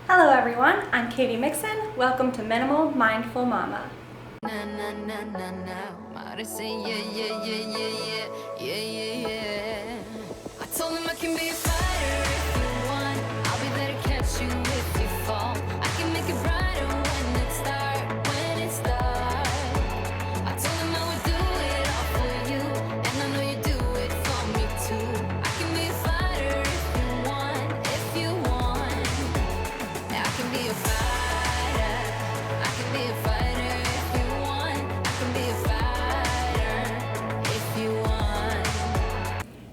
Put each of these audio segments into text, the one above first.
Hello everyone, I'm Katie Mixon. Welcome to Minimal Mindful Mama. I told him I can be a fighter if you want. I'll be there to catch you if you fall. I can make it brighter when it's dark, I told him I would do it all for you, and I know you do it for me too. I can be a fighter if you want. Yeah, I can be a fighter. I can be a fighter if you want. I can be a fighter if you want.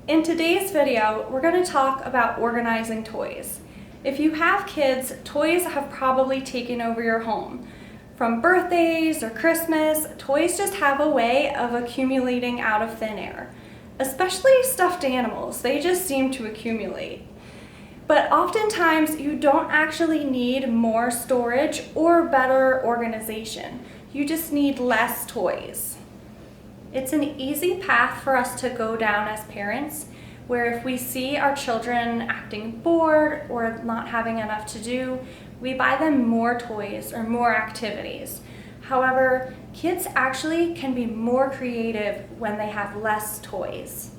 In today's video, we're going to talk about organizing toys. If you have kids, toys have probably taken over your home. From birthdays or Christmas, toys just have a way of accumulating out of thin air. Especially stuffed animals, they just seem to accumulate. But oftentimes, you don't actually need more storage or better organization. You just need less toys. It's an easy path for us to go down as parents, where if we see our children acting bored or not having enough to do, we buy them more toys or more activities. However, kids actually can be more creative when they have less toys.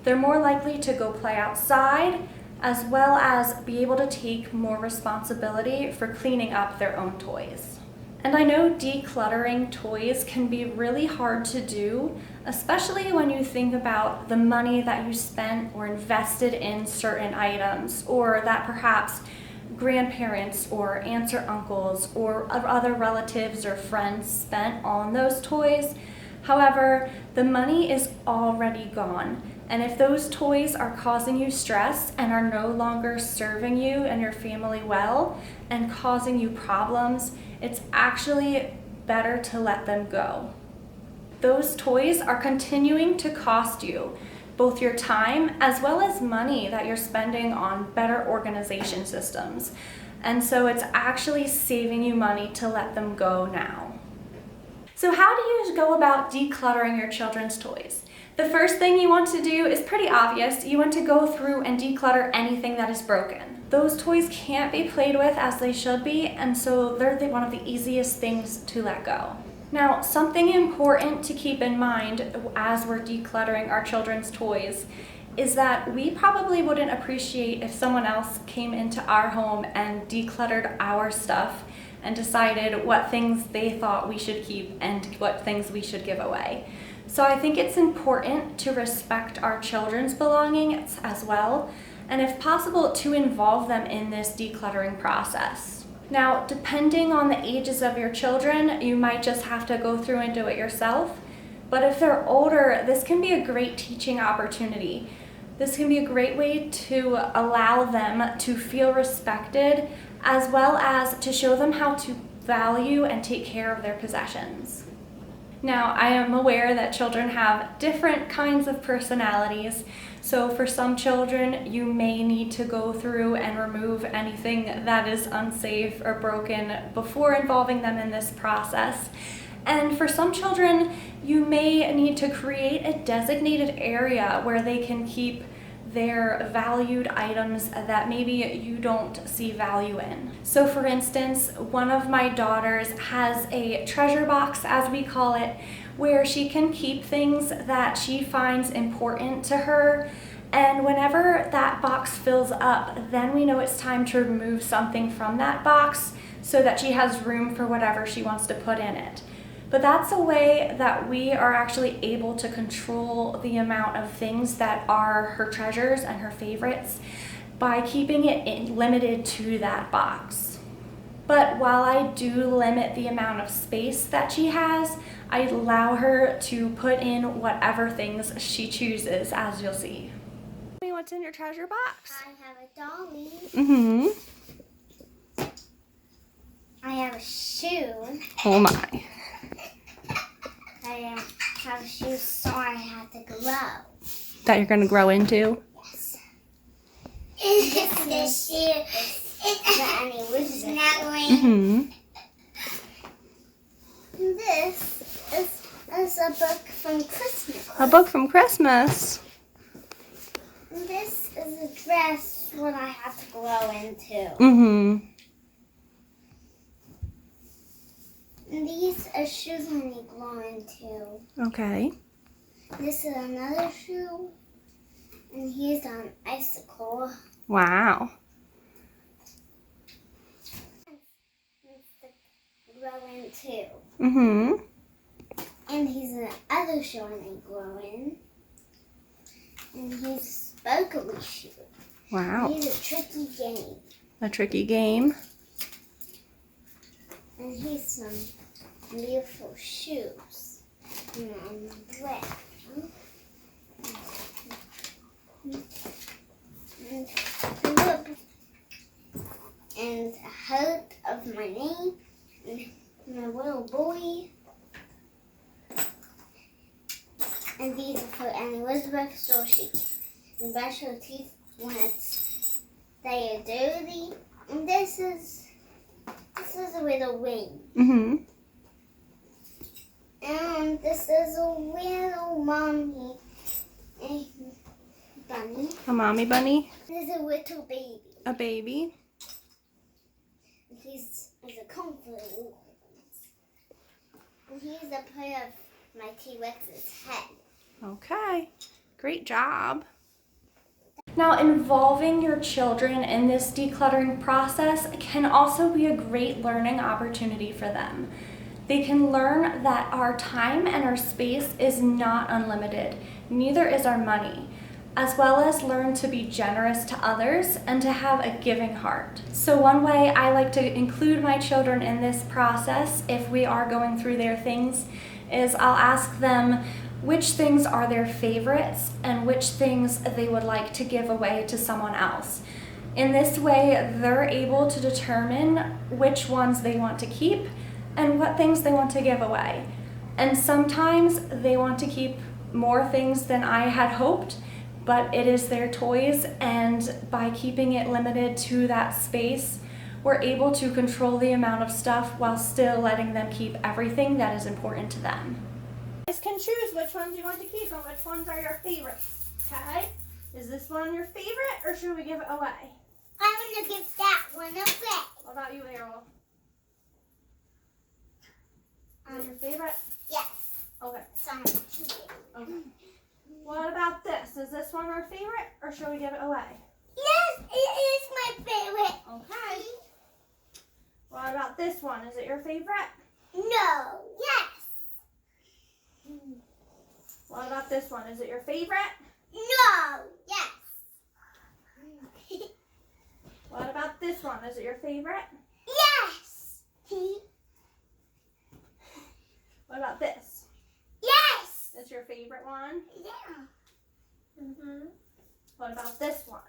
They're more likely to go play outside, as well as be able to take more responsibility for cleaning up their own toys. And I know decluttering toys can be really hard to do, especially when you think about the money that you spent or invested in certain items, or that perhaps grandparents or aunts or uncles or other relatives or friends spent on those toys. However, the money is already gone. And if those toys are causing you stress and are no longer serving you and your family well and causing you problems, it's actually better to let them go. Those toys are continuing to cost you both your time as well as money that you're spending on better organization systems. And so it's actually saving you money to let them go now. So how do you go about decluttering your children's toys? The first thing you want to do is pretty obvious. You want to go through and declutter anything that is broken. Those toys can't be played with as they should be, and so they're one of the easiest things to let go. Now, something important to keep in mind as we're decluttering our children's toys is that we probably wouldn't appreciate if someone else came into our home and decluttered our stuff and decided what things they thought we should keep and what things we should give away. So I think it's important to respect our children's belongings as well, and if possible, to involve them in this decluttering process. Now, depending on the ages of your children, you might just have to go through and do it yourself. But if they're older, this can be a great teaching opportunity. This can be a great way to allow them to feel respected, as well as to show them how to value and take care of their possessions. Now, I am aware that children have different kinds of personalities, so for some children, you may need to go through and remove anything that is unsafe or broken before involving them in this process. And for some children, you may need to create a designated area where they can keep their valued items that maybe you don't see value in. So for instance, one of my daughters has a treasure box, as we call it, where she can keep things that she finds important to her. And whenever that box fills up, then we know it's time to remove something from that box so that she has room for whatever she wants to put in it. But that's a way that we are actually able to control the amount of things that are her treasures and her favorites by keeping it limited to that box. But while I do limit the amount of space that she has, I allow her to put in whatever things she chooses, as you'll see. Tell me what's in your treasure box. I have a dolly. Mm-hmm. I have a shoe. Oh my. I have shoes, so I have to grow. That you're going to grow into? Yes. It's the shoe. It's snuggling. Mm-hmm. This is a book from Christmas. A book from Christmas. This is a dress is what I have to grow into. Mm-hmm. And these are shoes I need to grow into. Okay. This is another shoe. And here's an icicle. Wow. Grow into. Mm-hmm. And here's another shoe I need to grow in. And here's a sparkly shoe. Wow. Here's a tricky game. A tricky game. And here's some beautiful shoes. And red. And look. And a heart of my name. And my little boy. And these are for Elizabeth so she can brush her teeth when they are dirty. And this is a little ring. Mm-hmm. And this is a little mommy bunny. A mommy bunny. This is a little baby. A baby. And he's a comforter. And here's a part of my T-Rex's head. Okay. Great job. Now, involving your children in this decluttering process can also be a great learning opportunity for them. They can learn that our time and our space is not unlimited, neither is our money, as well as learn to be generous to others and to have a giving heart. So one way I like to include my children in this process, if we are going through their things, is I'll ask them which things are their favorites and which things they would like to give away to someone else. In this way, they're able to determine which ones they want to keep and what things they want to give away. And sometimes they want to keep more things than I had hoped, but it is their toys, and by keeping it limited to that space, we're able to control the amount of stuff while still letting them keep everything that is important to them. You guys can choose which ones you want to keep and which ones are your favorites, okay? Is this one your favorite, or should we give it away? I'm going to give that one away. What about you, Errol? Is it your favorite? Yes. Okay. Some Okay. What about this? Is this one our favorite, or should we give it away? Yes, it is my favorite. Okay. What about this one? Is it your favorite? No. Yes. What about this one? Is it your favorite? No. Yes. What about this one? Is it your favorite? Yes. What about this? Yes. It's your favorite one? Yeah. What about this one?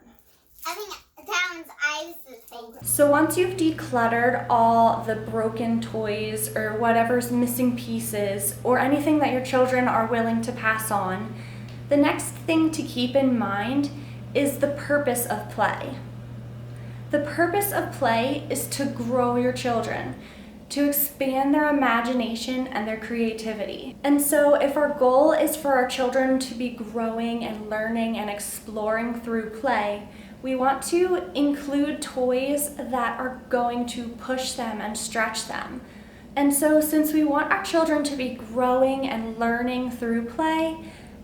I think that one's Iris' favorite. So once you've decluttered all the broken toys or whatever's missing pieces or anything that your children are willing to pass on, the next thing to keep in mind is the purpose of play. The purpose of play is to grow your children, to expand their imagination and their creativity. And so if our goal is for our children to be growing and learning and exploring through play, we want to include toys that are going to push them and stretch them. And so since we want our children to be growing and learning through play,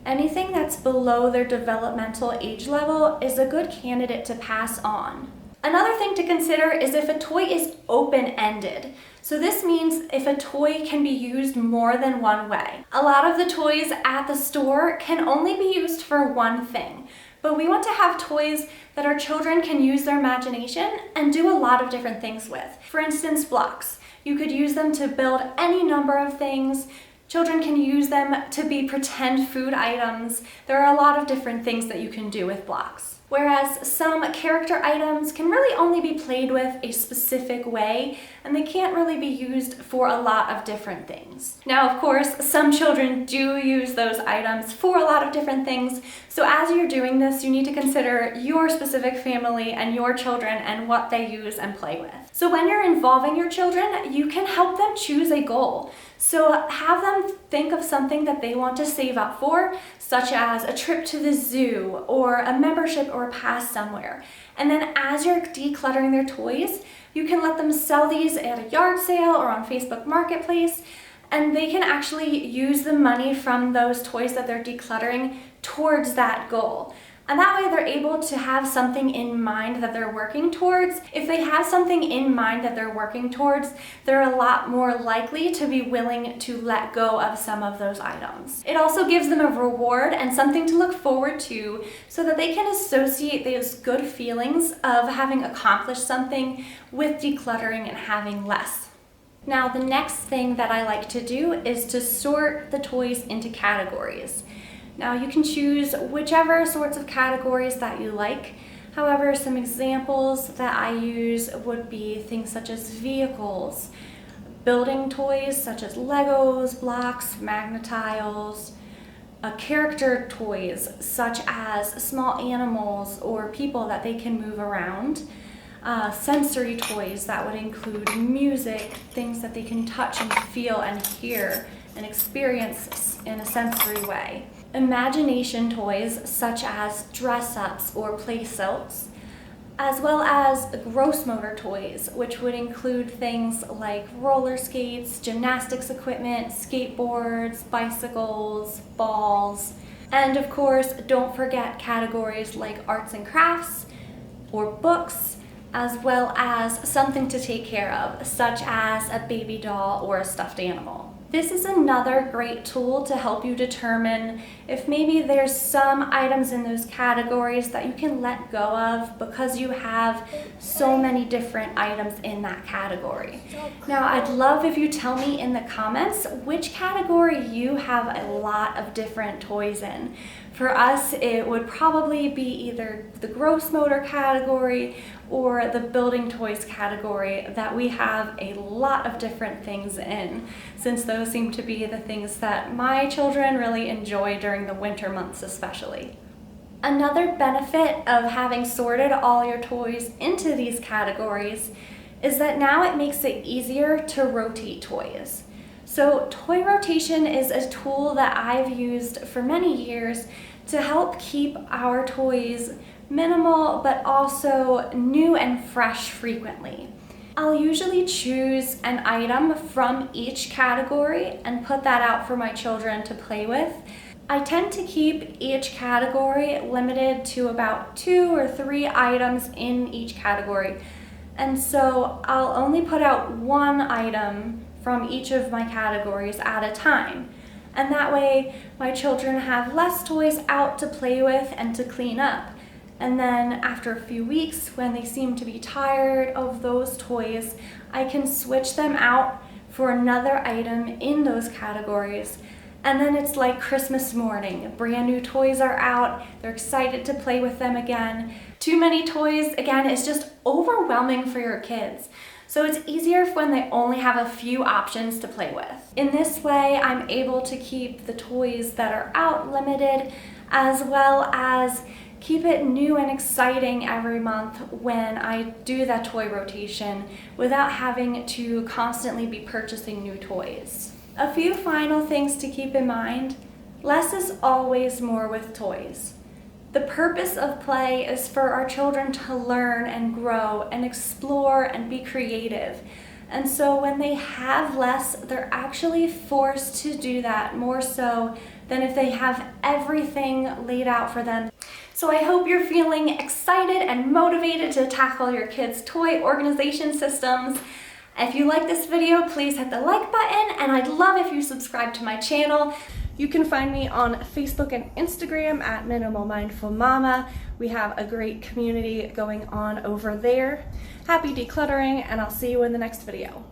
anything that's below their developmental age level is a good candidate to pass on. Another thing to consider is if a toy is open-ended. So this means if a toy can be used more than one way. A lot of the toys at the store can only be used for one thing, but we want to have toys that our children can use their imagination and do a lot of different things with. For instance, blocks. You could use them to build any number of things. Children can use them to be pretend food items. There are a lot of different things that you can do with blocks. Whereas some character items can really only be played with a specific way, and they can't really be used for a lot of different things. Now, of course, some children do use those items for a lot of different things, so as you're doing this, you need to consider your specific family and your children and what they use and play with. So when you're involving your children, you can help them choose a goal. So have them think of something that they want to save up for, such as a trip to the zoo or a membership or pass somewhere. And then as you're decluttering their toys, you can let them sell these at a yard sale or on Facebook Marketplace, and they can actually use the money from those toys that they're decluttering towards that goal. And that way they're able to have something in mind that they're working towards. If they have something in mind that they're working towards, they're a lot more likely to be willing to let go of some of those items. It also gives them a reward and something to look forward to so that they can associate those good feelings of having accomplished something with decluttering and having less. Now, the next thing that I like to do is to sort the toys into categories. Now, you can choose whichever sorts of categories that you like. However, some examples that I use would be things such as vehicles, building toys such as Legos, blocks, Magnetiles, character toys such as small animals or people that they can move around, sensory toys that would include music, things that they can touch and feel and hear and experience in a sensory way. Imagination toys such as dress-ups or play silts, as well as gross motor toys, which would include things like roller skates, gymnastics equipment, skateboards, bicycles, balls, and of course, don't forget categories like arts and crafts or books, as well as something to take care of, such as a baby doll or a stuffed animal. This is another great tool to help you determine if maybe there's some items in those categories that you can let go of because you have so many different items in that category. Now, I'd love if you tell me in the comments which category you have a lot of different toys in. For us, it would probably be either the gross motor category or the building toys category that we have a lot of different things in, since those seem to be the things that my children really enjoy during the winter months especially. Another benefit of having sorted all your toys into these categories is that now it makes it easier to rotate toys. So toy rotation is a tool that I've used for many years to help keep our toys minimal but also new and fresh frequently. I'll usually choose an item from each category and put that out for my children to play with. I tend to keep each category limited to about 2 or 3 items in each category. And so I'll only put out one item from each of my categories at a time. And that way my children have less toys out to play with and to clean up. And then after a few weeks, when they seem to be tired of those toys, I can switch them out for another item in those categories. And then it's like Christmas morning. Brand new toys are out. They're excited to play with them again. Too many toys, again, is just overwhelming for your kids. So it's easier when they only have a few options to play with. In this way, I'm able to keep the toys that are out limited, as well as keep it new and exciting every month when I do that toy rotation without having to constantly be purchasing new toys. A few final things to keep in mind. Less is always more with toys. The purpose of play is for our children to learn and grow and explore and be creative. And so when they have less, they're actually forced to do that more so than if they have everything laid out for them. So I hope you're feeling excited and motivated to tackle your kids' toy organization systems. If you like this video, please hit the like button, and I'd love if you subscribe to my channel. You can find me on Facebook and Instagram at Minimal Mindful Mama. We have a great community going on over there. Happy decluttering, and I'll see you in the next video.